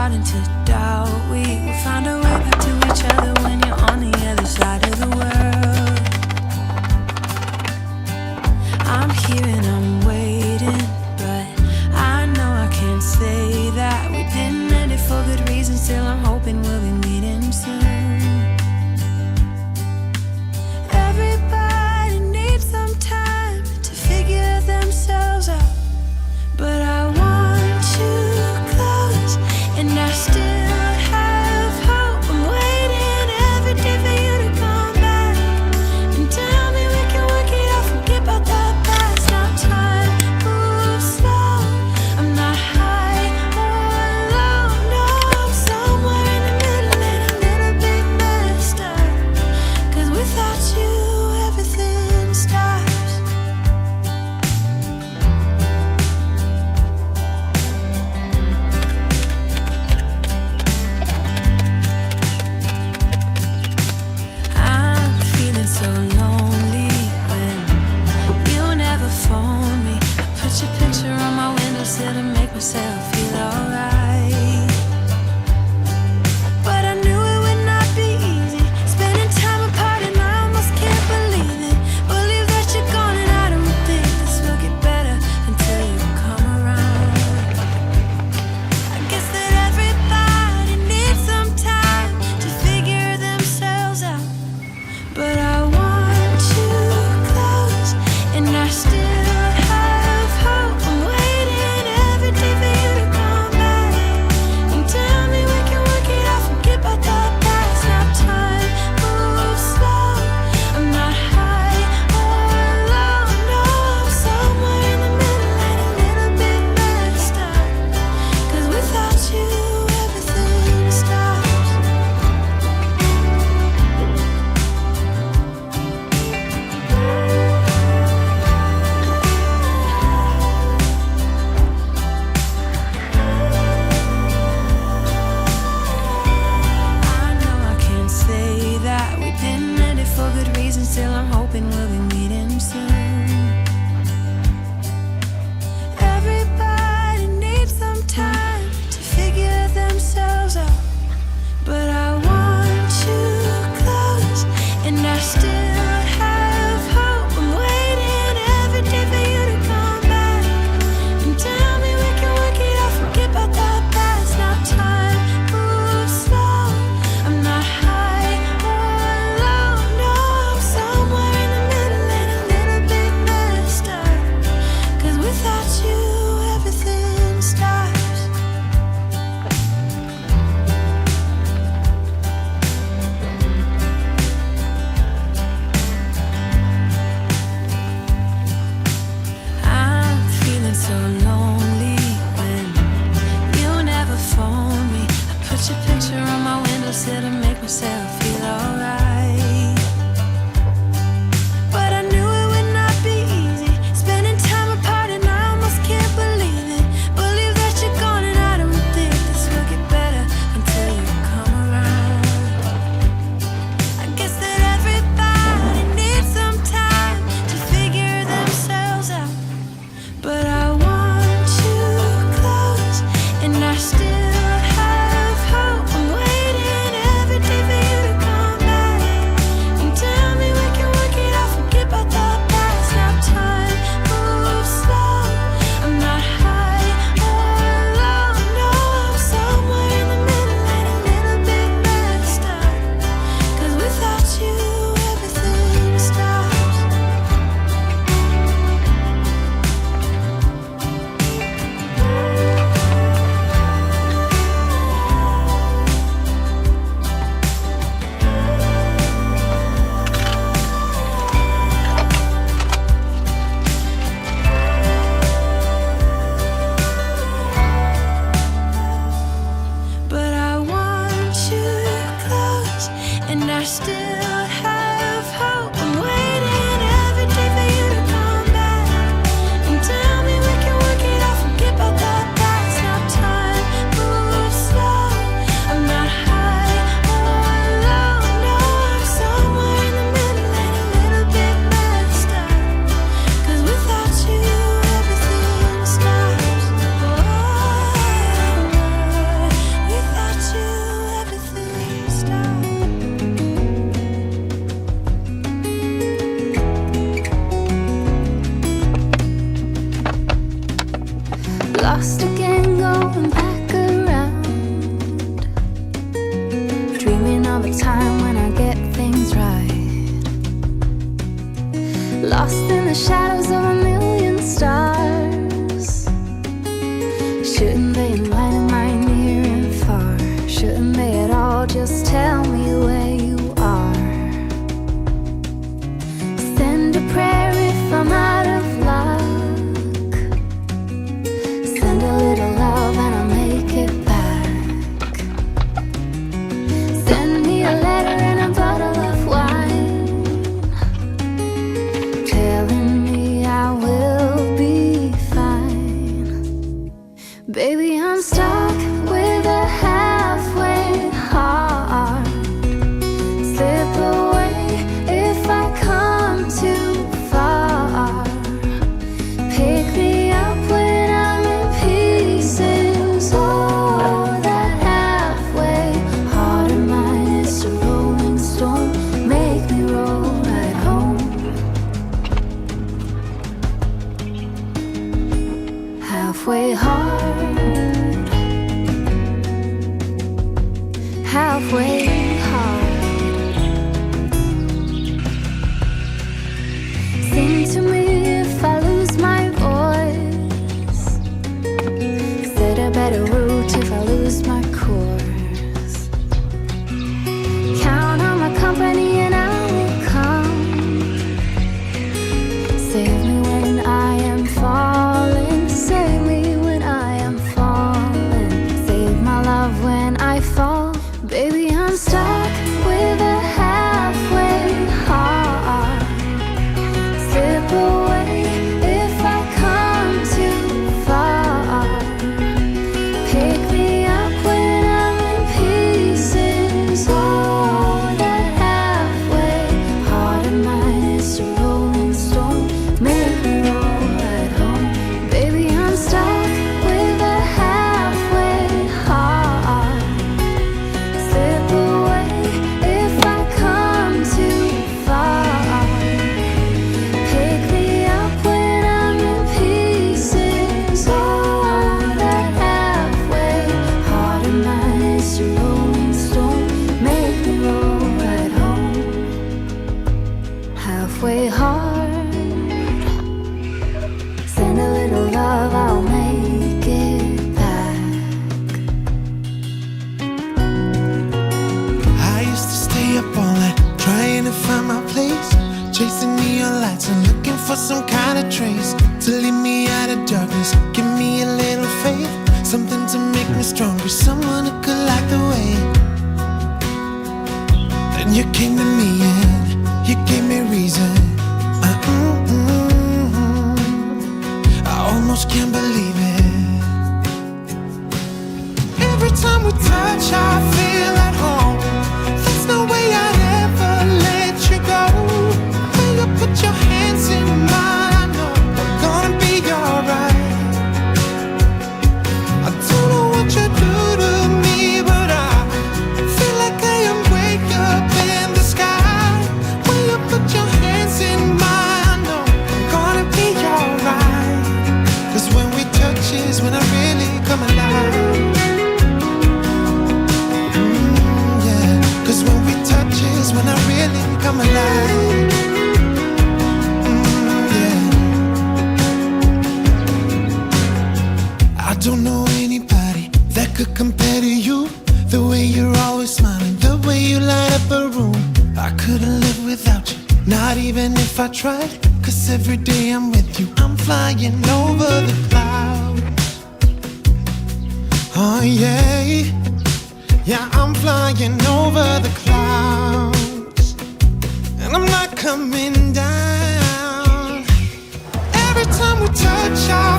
starting to doubt we will find our way back to each other when you're on the other side of the world. I'm here and I'm waiting, but I know I can't say that we didn't end it for good reasons. Still I'm hoping we'll be meeting soon. Everybody needs some time to figure themselves out, but I want you close, and I still have hope. I'm waiting every day for you to come back and tell me we can work it out, forget about the past. Now time moves slow, I'm not high or low, no, I'm somewhere in the middle and a little bit messed up, 'cause without you everything stops. I'm feeling so lonely when you never phone me. I put your picture on my windowsill to make myself feel alright, but I knew it would not be easy, spending time apart and I almost can't believe it. Believe that you're gone and I don't think this will get better until you come around. I guess that everybody needs some time to figure themselves out, but I want you close, and I still have hope. I'm waiting every day for you to come back and tell me we can work it out, forget about the past. Now time moves slow, I'm not high or low, no, I'm somewhere in the middle and a little bit messed up, 'cause without you everything stops. I know I can't say that we didn't end it for good reasons. Still I'm hoping we'll be meeting soon. Everybody needs some time to figure themselves out, but I want you close, and I still have hope. I'm waiting every day for you to come back and tell me we can work it out, forget about the past. Now time moves slow, I'm not high or low, no, I'm somewhere in the middle and a little bit messed up, 'cause without you everything stops. I'm feeling so lonely when you never phone me. I put your picture on my windowsill to make myself feel alright, but I knew it would not be easy, spending time apart and I almost can't believe it. Believe that you're gone and I don't think this will get better until you come around. I guess that everybody needs some time to figure themselves out, but I want you close, and I still have hope. I'm waiting every day for you to just tell me where you are. Send a prayer if I'm out of luck. Send a little love and I'll make it back. Send me a letter and a bottle of wine, telling me I will be fine. Baby, I'm stuck with a halfway heart. Slip away if I come too far. Pick me up when I'm in pieces. Oh, that halfway heart of mine is a rolling stone. Make me roll right home. Halfway hard, halfway hard. Sing to me if I lose my voice. Set a better route if I lose my course. Count on my company and I will come. Save me when I am falling. Save me when I am falling. Save my love when I fall. Baby, I'm stuck with a halfway heart. Slip away if I come too far. Pick me up when I'm in pieces. Oh, that halfway heart of mine is a rolling stone. Make me roll right home. Baby, I'm stuck with a halfway heart. Slip away if I come too far. Pick me up when I'm in pieces. Oh, that halfway heart of mine is a rolling stone. Make me roll right home. Halfway hard. Send a little love, I'll make it back. I used to stay up all night trying to find my place, chasing neon lights and looking for some kind of trace to lead me out of darkness. Give me a little faith, something to make me stronger, someone who could light the way. Then you came to me and you gave me reason. I almost can't believe it. Every time we touch, I feel at home. There's no way I'd ever let you go. When you put your hands in mine, I know we're gonna be alright. I don't know what you do to me, but I feel like I am way up in the sky. When you put your hands in mine, I know I'm gonna be alright. 'Cause when we touch is when I really come alive. Yeah, 'cause when we touch is when I really come alive. Yeah. I don't know anybody that could compare to you. The way you're always smiling, the way you light up a room. I couldn't live without you, not even if I tried. 'Cause every day I'm with you, I'm flying over the clouds. Oh yeah, yeah, I'm flying over the clouds. And I'm not coming down. Every time we touch, I